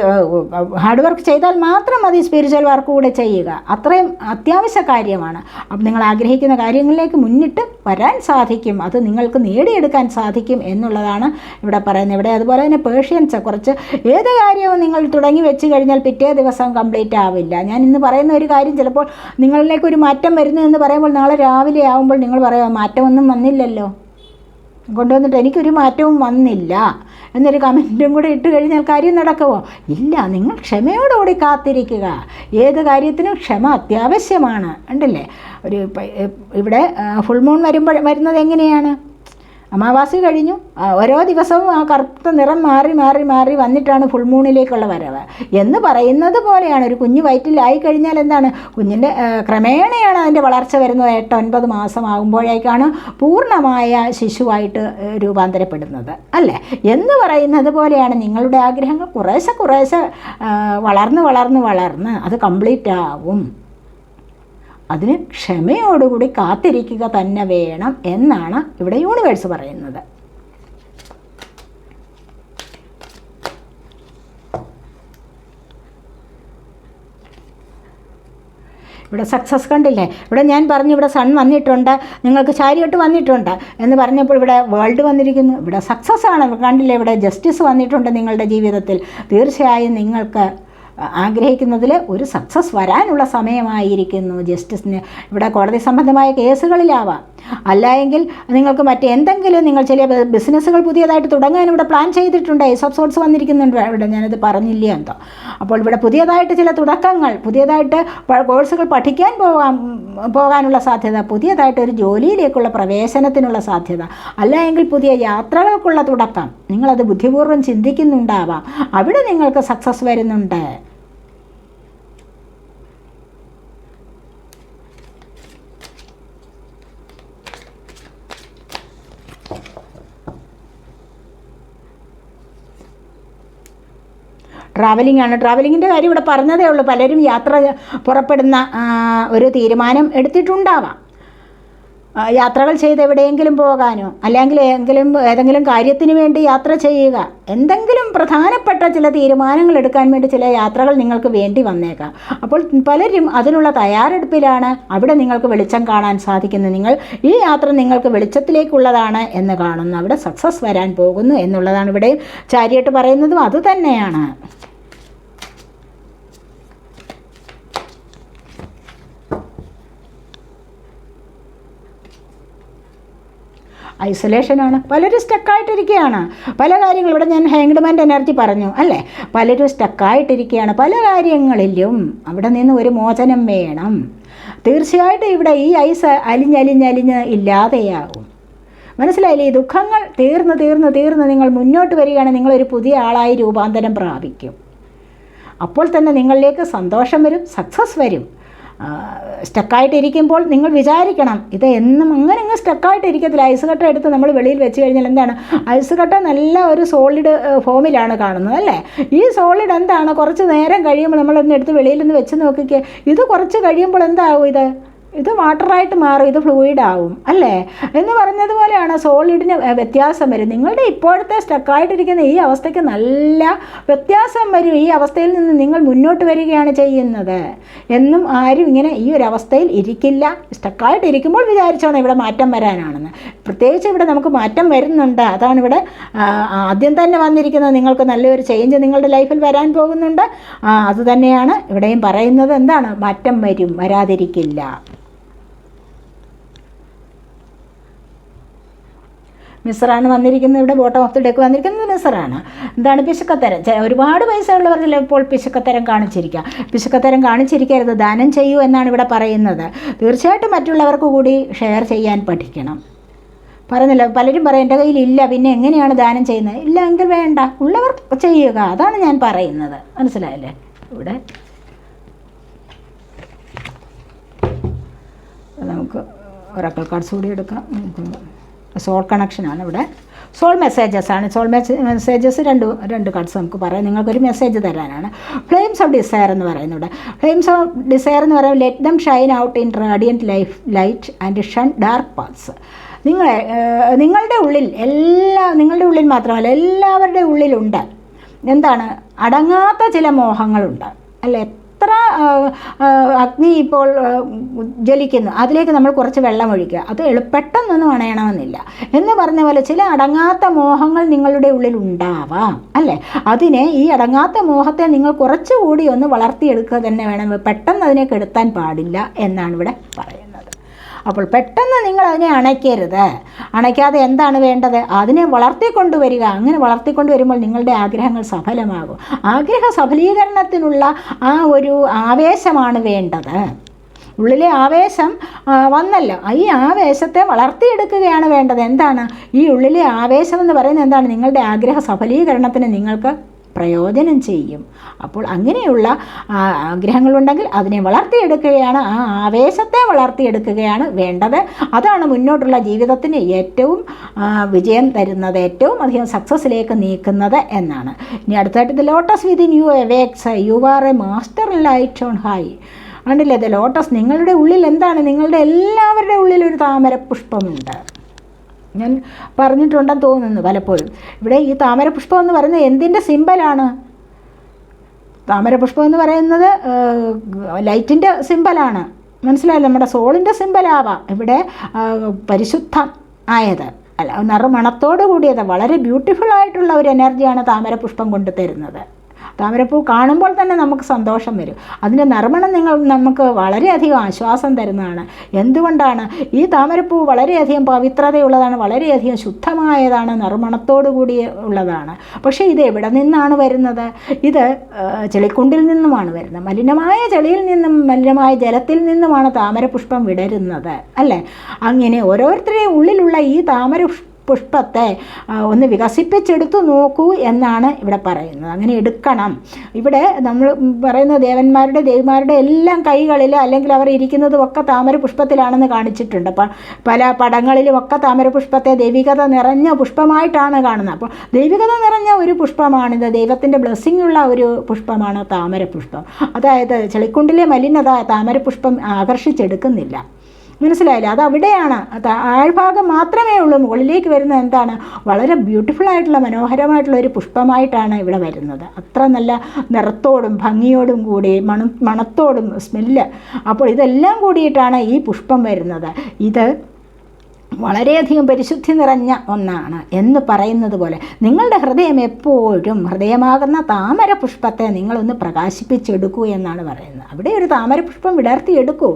ഹാർഡ് വർക്ക് ചെയ്താൽ മാത്രം മതി. സ്പിരിച്വൽ വർക്ക് കൂടെ ചെയ്യുക, അത്രയും അത്യാവശ്യ കാര്യമാണ്. അപ്പം നിങ്ങൾ ആഗ്രഹിക്കുന്ന കാര്യങ്ങളിലേക്ക് മുന്നിട്ട് വരാൻ സാധിക്കും. അത് നിങ്ങൾക്ക് നേടിയെടുക്കാൻ സാധിക്കും എന്നുള്ളതാണ് ഇവിടെ പറയുന്നത്. ഇവിടെ അതുപോലെ തന്നെ പേഷ്യൻസ്, കുറച്ച് ഏത് കാര്യവും നിങ്ങൾ തുടങ്ങി വെച്ച് കഴിഞ്ഞാൽ പിറ്റേ ദിവസം കംപ്ലീറ്റ് ആവില്ല. ഞാൻ ഇന്ന് പറയുന്ന ഒരു കാര്യം ചിലപ്പോൾ നിങ്ങളിലേക്ക് ഒരു മാറ്റം വരുന്നു എന്ന് പറയുമ്പോൾ നാളെ രാവിലെ ആകുമ്പോൾ നിങ്ങൾ പറയുക മാറ്റമൊന്നും വന്നില്ലല്ലോ, കൊണ്ടുവന്നിട്ട് എനിക്കൊരു മാറ്റവും വന്നില്ല എന്നൊരു കമൻറ്റും കൂടെ ഇട്ട് കഴിഞ്ഞാൽ കാര്യം നടക്കുമോ? ഇല്ല. നിങ്ങൾ ക്ഷമയോടുകൂടി കാത്തിരിക്കുക. ഏത് കാര്യത്തിനും ക്ഷമ അത്യാവശ്യമാണ്. ഉണ്ടല്ലേ? ഇവിടെ ഫുൾ മൂൺ വരുന്നത് എങ്ങനെയാണ്? അമാവാസി കഴിഞ്ഞു, ഓരോ ദിവസവും ആ കറുത്ത നിറം മാറി മാറി മാറി വന്നിട്ടാണ് ഫുൾ മൂണിലേക്കുള്ള വരവ് എന്ന് പറയുന്നത് പോലെയാണ്. ഒരു കുഞ്ഞ് വയറ്റിലായി കഴിഞ്ഞാൽ എന്താണ്, കുഞ്ഞിൻ്റെ ക്രമേണയാണ് അതിൻ്റെ വളർച്ച വരുന്നത്. 8-9 മാസം ആകുമ്പോഴേക്കാണ് പൂർണ്ണമായ ശിശുവായിട്ട് രൂപാന്തരപ്പെടുന്നത്, അല്ലേ? എന്ന് പറയുന്നത് പോലെയാണ് നിങ്ങളുടെ ആഗ്രഹങ്ങൾ കുറേശ്ശെ കുറേശ്ശെ വളർന്ന് അത് കംപ്ലീറ്റ് ആവും. അതിന് ക്ഷമയോടുകൂടി കാത്തിരിക്കുക തന്നെ വേണം എന്നാണ് ഇവിടെ യൂണിവേഴ്സ് പറയുന്നത്. ഇവിടെ സക്സസ് കണ്ടില്ലേ? ഇവിടെ ഞാൻ പറഞ്ഞു ഇവിടെ സൺ വന്നിട്ടുണ്ട്, നിങ്ങൾക്ക് ചാരിയട്ട് വന്നിട്ടുണ്ട് എന്ന് പറഞ്ഞപ്പോൾ ഇവിടെ വേൾഡ് വന്നിരിക്കുന്നു. ഇവിടെ സക്സസ് ആണ്. കണ്ടില്ലേ? ഇവിടെ ജസ്റ്റിസ് വന്നിട്ടുണ്ട് നിങ്ങളുടെ ജീവിതത്തിൽ. തീർച്ചയായും നിങ്ങൾക്ക് ആഗ്രഹിക്കുന്നതിൽ ഒരു സക്സസ് വരാനുള്ള സമയമായിരിക്കുന്നു. ജസ്റ്റിസിന് ഇവിടെ കോടതി സംബന്ധമായ കേസുകളിലാവാം, അല്ല എങ്കിൽ നിങ്ങൾക്ക് മറ്റെന്തെങ്കിലും നിങ്ങൾ ചില ബിസിനസ്സുകൾ പുതിയതായിട്ട് തുടങ്ങാൻ ഇവിടെ പ്ലാൻ ചെയ്തിട്ടുണ്ട്. ഏസ് ഓഫ് സോർട്സ് വന്നിരിക്കുന്നുണ്ട് ഇവിടെ, ഞാനത് പറഞ്ഞില്ല എന്തോ. അപ്പോൾ ഇവിടെ പുതിയതായിട്ട് ചില തുടക്കങ്ങൾ, പുതിയതായിട്ട് കോഴ്സുകൾ പഠിക്കാൻ പോകാനുള്ള സാധ്യത, പുതിയതായിട്ട് ഒരു ജോലിയിലേക്കുള്ള പ്രവേശനത്തിനുള്ള സാധ്യത, അല്ല എങ്കിൽ പുതിയ യാത്രകൾക്കുള്ള തുടക്കം, നിങ്ങളത് ബുദ്ധിപൂർവ്വം ചിന്തിക്കുന്നുണ്ടാവാം. അവിടെ നിങ്ങൾക്ക് സക്സസ് വരുന്നുണ്ട്. ട്രാവലിംഗ് ആണ്. ട്രാവലിങ്ങിൻ്റെ കാര്യം ഇവിടെ പറഞ്ഞതേ ഉള്ളൂ. പലരും യാത്ര പുറപ്പെടുന്ന ഒരു തീരുമാനം എടുത്തിട്ടുണ്ടാവാം. യാത്രകൾ ചെയ്ത് എവിടെയെങ്കിലും പോകാനോ അല്ലെങ്കിൽ ഏതെങ്കിലും കാര്യത്തിന് വേണ്ടി യാത്ര ചെയ്യുക, എന്തെങ്കിലും പ്രധാനപ്പെട്ട ചില തീരുമാനങ്ങൾ എടുക്കാൻ വേണ്ടി ചില യാത്രകൾ നിങ്ങൾക്ക് വേണ്ടി വന്നേക്കാം. അപ്പോൾ പലരും അതിനുള്ള തയ്യാറെടുപ്പിലാണ്. അവിടെ നിങ്ങൾക്ക് വെളിച്ചം കാണാൻ സാധിക്കുന്നു. ഈ യാത്ര നിങ്ങൾക്ക് വെളിച്ചത്തിലേക്കുള്ളതാണ് എന്ന് കാണുന്നു. അവിടെ സക്സസ് വരാൻ പോകുന്നു എന്നുള്ളതാണ് ഇവിടെ ചാരിയട്ട് പറയുന്നതും അതുതന്നെയാണ്. ഐസൊലേഷനാണ്. പലരും സ്റ്റക്കായിട്ടിരിക്കുകയാണ്. പല കാര്യങ്ങളും ഇവിടെ ഞാൻ ഹാങ്ഡ്മാൻ്റെ എനർജി പറഞ്ഞു അല്ലേ. പലരും സ്റ്റക്കായിട്ടിരിക്കുകയാണ് പല കാര്യങ്ങളിലും. അവിടെ നിന്ന് ഒരു മോചനം വേണം. തീർച്ചയായിട്ടും ഇവിടെ ഈ ഐസ് അലിഞ്ഞ് ഇല്ലാതെയാകും. മനസ്സിലായില്ലേ? ഈ ദുഃഖങ്ങൾ തീർന്ന് നിങ്ങൾ മുന്നോട്ട് വരികയാണ്. നിങ്ങളൊരു പുതിയ ആളായി രൂപാന്തരം പ്രാപിക്കും. അപ്പോൾ തന്നെ നിങ്ങളിലേക്ക് സന്തോഷം വരും, സക്സസ് വരും. സ്റ്റക്കായിട്ടിരിക്കുമ്പോൾ നിങ്ങൾ വിചാരിക്കണം, ഇത് എന്നും അങ്ങനെ സ്റ്റക്കായിട്ടിരിക്കത്തില്ല. ഐസ് കട്ട എടുത്ത് നമ്മൾ വെളിയിൽ വെച്ച് കഴിഞ്ഞാൽ എന്താണ്, ഐസ് കട്ട നല്ല ഒരു സോളിഡ് ഫോമിലാണ് കാണുന്നത് അല്ലേ. ഈ സോളിഡ് എന്താണ്, കുറച്ച് നേരം കഴിയുമ്പോൾ നമ്മളൊന്ന് എടുത്ത് വെളിയിൽ നിന്ന് വെച്ച് നോക്കിക്കേ, ഇത് കുറച്ച് കഴിയുമ്പോൾ എന്താകും, ഇത് വാട്ടറായിട്ട് മാറും, ഇത് ഫ്ലൂയിഡാവും അല്ലേ എന്ന് പറഞ്ഞതുപോലെയാണ്. സോളിഡിന് വ്യത്യാസം വരും. നിങ്ങളുടെ ഇപ്പോഴത്തെ സ്റ്റക്കായിട്ടിരിക്കുന്ന ഈ അവസ്ഥയ്ക്ക് നല്ല വ്യത്യാസം വരും. ഈ അവസ്ഥയിൽ നിന്ന് നിങ്ങൾ മുന്നോട്ട് വരികയാണ് ചെയ്യുന്നത്. എന്നും ആരും ഇങ്ങനെ ഈ ഒരു അവസ്ഥയിൽ ഇരിക്കില്ല. സ്റ്റക്കായിട്ടിരിക്കുമ്പോൾ വിചാരിച്ചോണം ഇവിടെ മാറ്റം വരാനാണെന്ന്. പ്രത്യേകിച്ച് ഇവിടെ നമുക്ക് മാറ്റം വരുന്നുണ്ട്. അതാണ് ഇവിടെ ആദ്യം തന്നെ വന്നിരിക്കുന്നത്. നിങ്ങൾക്ക് നല്ലൊരു ചേഞ്ച് നിങ്ങളുടെ ലൈഫിൽ വരാൻ പോകുന്നുണ്ട്. അതുതന്നെയാണ് ഇവിടെയും പറയുന്നത്. എന്താണ്, മാറ്റം വരും, വരാതിരിക്കില്ല. മിസറാണ് വന്നിരിക്കുന്നത്. ഇവിടെ ബോട്ടം ഓഫ് ദി ഡെക്ക് വന്നിരിക്കുന്നത് മിസറാണ്. എന്താണ്, പിശുക്കത്തരം. ഒരുപാട് പൈസ ഉള്ളവർ ചിലപ്പോൾ പിശുക്കത്തരം കാണിച്ചിരിക്കുക. പിശുക്കത്തരം കാണിച്ചിരിക്കരുത്, ദാനം ചെയ്യൂ എന്നാണ് ഇവിടെ പറയുന്നത്. തീർച്ചയായിട്ടും മറ്റുള്ളവർക്ക് കൂടി ഷെയർ ചെയ്യാൻ പഠിക്കണം. പറയുന്നില്ല, പലരും പറയും എൻ്റെ കയ്യിലില്ല, പിന്നെ എങ്ങനെയാണ് ദാനം ചെയ്യുന്നത്. ഇല്ല എങ്കിൽ വേണ്ട, ഉള്ളവർ ചെയ്യുക. അതാണ് ഞാൻ പറയുന്നത്. മനസ്സിലായല്ലേ? ഇവിടെ നമുക്ക് ഒരാക്കൾ കാർഡ്സ് കൂടി എടുക്കാം. സോൾ കണക്ഷനാണ് ഇവിടെ. സോൾ മെസ്സേജസ് ആണ്. സോൾ മെസ്സേജസ് രണ്ട് കാർഡ്സ് നമുക്ക് പറയാം. നിങ്ങൾക്കൊരു മെസ്സേജ് തരാനാണ്. ഫ്ലെയിംസ് ഓഫ് ഡിസയർ എന്ന് പറയുന്നത്. ഫ്ലെയിംസ് ഓഫ് ഡിസയർ എന്ന് പറയുമ്പോൾ let them shine out in radiant light and shun dark paths. നിങ്ങളുടെ ഉള്ളിൽ നിങ്ങളുടെ ഉള്ളിൽ മാത്രമല്ല, എല്ലാവരുടെ ഉള്ളിലുണ്ട് എന്താണ്, അടങ്ങാത്ത ചില മോഹങ്ങളുണ്ട് അല്ലേ. എത്ര അഗ്നി ഇപ്പോൾ ജ്വലിക്കുന്നു, അതിലേക്ക് നമ്മൾ കുറച്ച് വെള്ളം ഒഴിക്കുക. അത് പെട്ടെന്നൊന്നും അണയണമെന്നില്ല എന്ന് പറഞ്ഞ പോലെ ചില അടങ്ങാത്ത മോഹങ്ങൾ നിങ്ങളുടെ ഉള്ളിൽ ഉണ്ടാവാം അല്ലേ. ഈ അടങ്ങാത്ത മോഹത്തെ നിങ്ങൾ കുറച്ചുകൂടി ഒന്ന് വളർത്തിയെടുക്കുക തന്നെ വേണം. പെട്ടെന്ന് അതിനെ കെടുത്താൻ പാടില്ല എന്നാണ് ഇവിടെ പറയുന്നത്. അപ്പോൾ പെട്ടെന്ന് നിങ്ങൾ അതിനെ അണയ്ക്കരുത്. അണയ്ക്കാതെ എന്താണ് വേണ്ടത്, അതിനെ വളർത്തിക്കൊണ്ടുവരിക. അങ്ങനെ വളർത്തിക്കൊണ്ടുവരുമ്പോൾ നിങ്ങളുടെ ആഗ്രഹങ്ങൾ സഫലമാകും. ആഗ്രഹ സഫലീകരണത്തിനുള്ള ആ ഒരു ആവേശമാണ് വേണ്ടത്. ഉള്ളിലെ ആവേശം വന്നല്ലോ, ഈ ആവേശത്തെ വളർത്തിയെടുക്കുകയാണ് വേണ്ടത്. എന്താണ് ഈ ഉള്ളിലെ ആവേശം എന്ന് പറയുന്നത്? എന്താണ്, നിങ്ങളുടെ ആഗ്രഹ സഫലീകരണത്തിന് നിങ്ങൾക്ക് പ്രയോജനം ചെയ്യും. അപ്പോൾ അങ്ങനെയുള്ള ആഗ്രഹങ്ങളുണ്ടെങ്കിൽ അതിനെ വളർത്തിയെടുക്കുകയാണ്, ആ ആവേശത്തെ വളർത്തിയെടുക്കുകയാണ് വേണ്ടത്. അതാണ് മുന്നോട്ടുള്ള ജീവിതത്തിന് ഏറ്റവും വിജയം തരുന്നത്, ഏറ്റവും അധികം സക്സസ്സിലേക്ക് നീക്കുന്നത് എന്നാണ്. ഇനി അടുത്തായിട്ട് the lotus within you awakes, you are a master light on high. കണ്ടില്ലേ, ദ ലോട്ടസ്. നിങ്ങളുടെ ഉള്ളിൽ എന്താണ്, നിങ്ങളുടെ എല്ലാവരുടെ ഉള്ളിൽ ഒരു താമര പുഷ്പമുണ്ട്. ഞാൻ പറഞ്ഞിട്ടുണ്ടെന്ന് തോന്നുന്നു പലപ്പോഴും. ഇവിടെ ഈ താമരപുഷ്പം എന്ന് പറയുന്നത് എന്തിൻ്റെ സിമ്പലാണ്? താമരപുഷ്പം എന്ന് പറയുന്നത് ലൈറ്റിൻ്റെ സിമ്പലാണ്. മനസ്സിലായല്ലോ? നമ്മുടെ സോളിൻ്റെ സിമ്പലാവാം ഇവിടെ പരിശുദ്ധം ആയത് അല്ല, നറുമണത്തോടു കൂടിയത്, വളരെ ബ്യൂട്ടിഫുൾ ആയിട്ടുള്ള ഒരു എനർജിയാണ് താമരപുഷ്പം കൊണ്ട് തരുന്നത്. താമരപ്പൂ കാണുമ്പോൾ തന്നെ നമുക്ക് സന്തോഷം വരും. അതിൻ്റെ നറുമണം നമുക്ക് വളരെയധികം ആശ്വാസം തരുന്നതാണ്. എന്തുകൊണ്ടാണ്? ഈ താമരപ്പൂ വളരെയധികം പവിത്രതയുള്ളതാണ്, വളരെയധികം ശുദ്ധമായതാണ്, നറുമണത്തോടു കൂടി ഉള്ളതാണ്. പക്ഷേ ഇത് എവിടെ നിന്നാണ് വരുന്നത്? ഇത് ചെളിക്കുണ്ടിൽ നിന്നുമാണ് വരുന്നത്. മലിനമായ ചെളിയിൽ നിന്നും മലിനമായ ജലത്തിൽ നിന്നുമാണ് താമരപുഷ്പം വിടരുന്നത് അല്ലേ. അങ്ങനെ ഓരോരുത്തരുടെയും ഉള്ളിലുള്ള ഈ പുഷ്പത്തെ ഒന്ന് വികസിപ്പിച്ചെടുത്തു നോക്കൂ എന്നാണ് ഇവിടെ പറയുന്നത്. അങ്ങനെ എടുക്കണം. ഇവിടെ നമ്മൾ പറയുന്ന ദേവിമാരുടെ എല്ലാം കൈകളിൽ അല്ലെങ്കിൽ അവർ ഇരിക്കുന്നതും ഒക്കെ താമരപുഷ്പത്തിലാണെന്ന് കാണിച്ചിട്ടുണ്ട്. പല പടങ്ങളിലുമൊക്കെ താമരപുഷ്പത്തെ ദൈവികത നിറഞ്ഞ പുഷ്പമായിട്ടാണ് കാണുന്നത്. അപ്പോൾ ദൈവികത നിറഞ്ഞ ഒരു പുഷ്പമാണിത്. ദൈവത്തിൻ്റെ ബ്ലെസ്സിങ് ഉള്ള ഒരു പുഷ്പമാണ് താമരപുഷ്പം. അതായത് ചെളിക്കുണ്ടിലെ മലിനത താമരപുഷ്പം ആകർഷിച്ചെടുക്കുന്നില്ല. മനസ്സിലായില്ല? അത് അവിടെയാണ്, താഴ്ഭാഗം മാത്രമേ ഉള്ളൂ. മുകളിലേക്ക് വരുന്നത് എന്താണ്? വളരെ ബ്യൂട്ടിഫുൾ ആയിട്ടുള്ള മനോഹരമായിട്ടുള്ള ഒരു പുഷ്പമായിട്ടാണ് ഇവിടെ വരുന്നത്. അത്ര നല്ല നിറത്തോടും ഭംഗിയോടും കൂടി മണത്തോടും സ്മെല്ല്. അപ്പോൾ ഇതെല്ലാം കൂടിയിട്ടാണ് ഈ പുഷ്പം വരുന്നത്. ഇത് വളരെയധികം പരിശുദ്ധി നിറഞ്ഞ ഒന്നാണ് എന്ന് പറയുന്നത് പോലെ നിങ്ങളുടെ ഹൃദയം എപ്പോഴും ഹൃദയമാകുന്ന താമര പുഷ്പത്തെ നിങ്ങളൊന്ന് പ്രകാശിപ്പിച്ചെടുക്കൂ എന്നാണ് പറയുന്നത്. അവിടെ ഒരു താമര പുഷ്പം വിടർത്തിയെടുക്കൂ,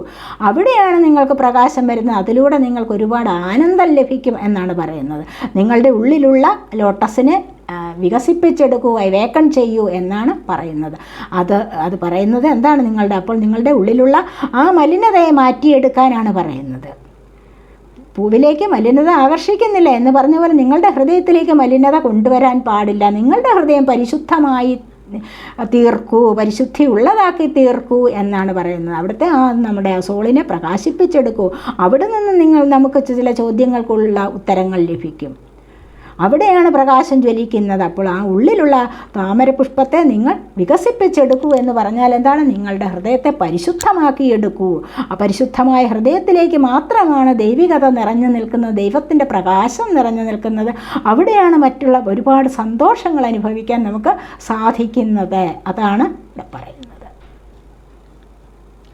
അവിടെയാണ് നിങ്ങൾക്ക് പ്രകാശം വരുന്നത്. അതിലൂടെ നിങ്ങൾക്ക് ഒരുപാട് ആനന്ദം ലഭിക്കും എന്നാണ് പറയുന്നത്. നിങ്ങളുടെ ഉള്ളിലുള്ള ലോട്ടസിനെ വികസിപ്പിച്ചെടുക്കൂ, വേക്കൺ ചെയ്യൂ എന്നാണ് പറയുന്നത്. അത് പറയുന്നത് എന്താണ്? അപ്പോൾ നിങ്ങളുടെ ഉള്ളിലുള്ള ആ മലിനതയെ മാറ്റിയെടുക്കാനാണ് പറയുന്നത്. പൂവിലേക്ക് മലിനത ആകർഷിക്കുന്നില്ല എന്ന് പറഞ്ഞ പോലെ നിങ്ങളുടെ ഹൃദയത്തിലേക്ക് മലിനത കൊണ്ടുവരാൻ പാടില്ല. നിങ്ങളുടെ ഹൃദയം പരിശുദ്ധമായി തീർക്കൂ, പരിശുദ്ധി ഉള്ളതാക്കി തീർക്കൂ എന്നാണ് പറയുന്നത്. അവിടുത്തെ നമ്മുടെ സോളിനെ പ്രകാശിപ്പിച്ചെടുക്കൂ. അവിടെ നിന്ന് നമുക്ക് ചില ചോദ്യങ്ങൾക്കുള്ള ഉത്തരങ്ങൾ ലഭിക്കും. അവിടെയാണ് പ്രകാശം ജ്വലിക്കുന്നത്. അപ്പോൾ ആ ഉള്ളിലുള്ള താമരപുഷ്പത്തെ നിങ്ങൾ വികസിപ്പിച്ചെടുക്കൂ എന്ന് പറഞ്ഞാൽ എന്താണ്? നിങ്ങളുടെ ഹൃദയത്തെ പരിശുദ്ധമാക്കിയെടുക്കൂ. ആ പരിശുദ്ധമായ ഹൃദയത്തിലേക്ക് മാത്രമാണ് ദൈവികത നിറഞ്ഞു നിൽക്കുന്നത്, ദൈവത്തിൻ്റെ പ്രകാശം നിറഞ്ഞു നിൽക്കുന്നത്. അവിടെയാണ് മറ്റുള്ള ഒരുപാട് സന്തോഷങ്ങൾ അനുഭവിക്കാൻ നമുക്ക് സാധിക്കുന്നത്. അതാണ് ഇവിടെ പറയുന്നത്.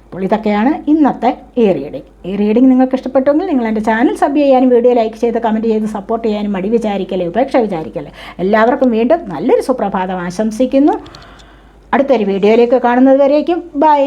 അപ്പോൾ ഇതൊക്കെയാണ് ഇന്നത്തെ ഈ റീഡിംഗ്. ഈ റീഡിംഗ് നിങ്ങൾക്ക് ഇഷ്ടപ്പെട്ടുവെങ്കിൽ നിങ്ങൾ എൻ്റെ ചാനൽ സബ് ചെയ്യാനും വീഡിയോ ലൈക്ക് ചെയ്ത് കമൻറ്റ് ചെയ്ത് സപ്പോർട്ട് ചെയ്യാനും മടി വിചാരിക്കല്ലേ, ഉപേക്ഷ വിചാരിക്കല്ലേ. എല്ലാവർക്കും വീണ്ടും നല്ലൊരു സുപ്രഭാതം ആശംസിക്കുന്നു. അടുത്തൊരു വീഡിയോയിലേക്ക് കാണുന്നത് വരേക്കും ബൈ.